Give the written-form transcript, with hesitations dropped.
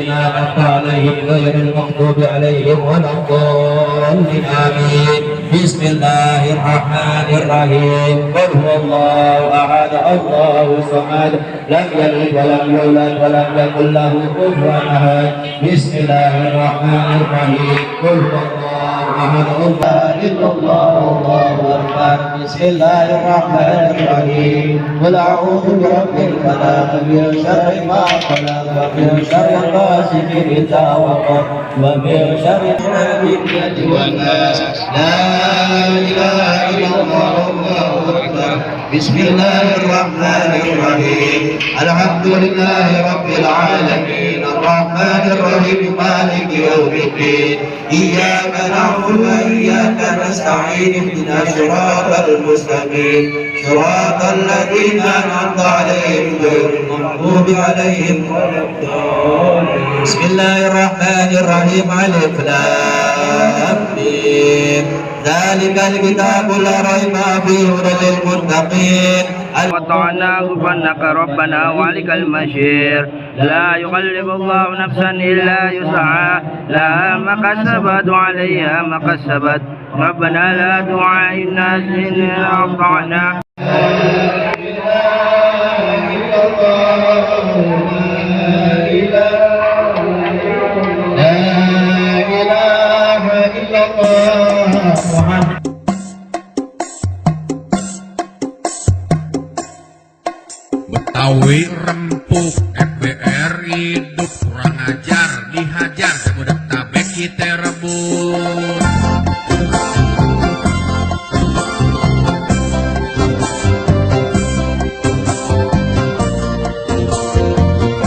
الذين أنعمت عليهم غير المغضوب عليهم ولا الضالين آمين. بسم الله الرحمن الرحيم. قل هو الله أحد الله الصمد لم يلد ولم يولد ولم يكن له كفوا أحد. بسم الله الرحمن الرحيم. قل هو الله أحد الله إلا الله الله أكبر. بسم الله الرحمن الرحيم. قل أعوذ برب الفلق من شر ما خلق ومن شر غاسق إذا وقب ومن شر الفتنة والناس. لا إله إلا الله الله أكبر. بسم الله الرحمن الرحيم. الحمد لله رب العالمين الرحمن الرحيم مالك يوم الدين. إياك نعبد وإياك نستعين اهدنا الصراط المستقيم صراط الذين أنعمت عليهم غير المغضوب عليهم ولا الضالين. بسم الله الرحمن الرحيم. ألف لام ميم. ذلك الكتاب لا ريب فيه هدى للمتقين. وطعنا غفرانك ربنا وعليك المشير. لا يغلب الله نفسا إلا يسعى لها ما كسبت وعليها ما كسبت. ربنا لا تعاهدنا إن أخطأنا. Betawi rempuk FBR hidup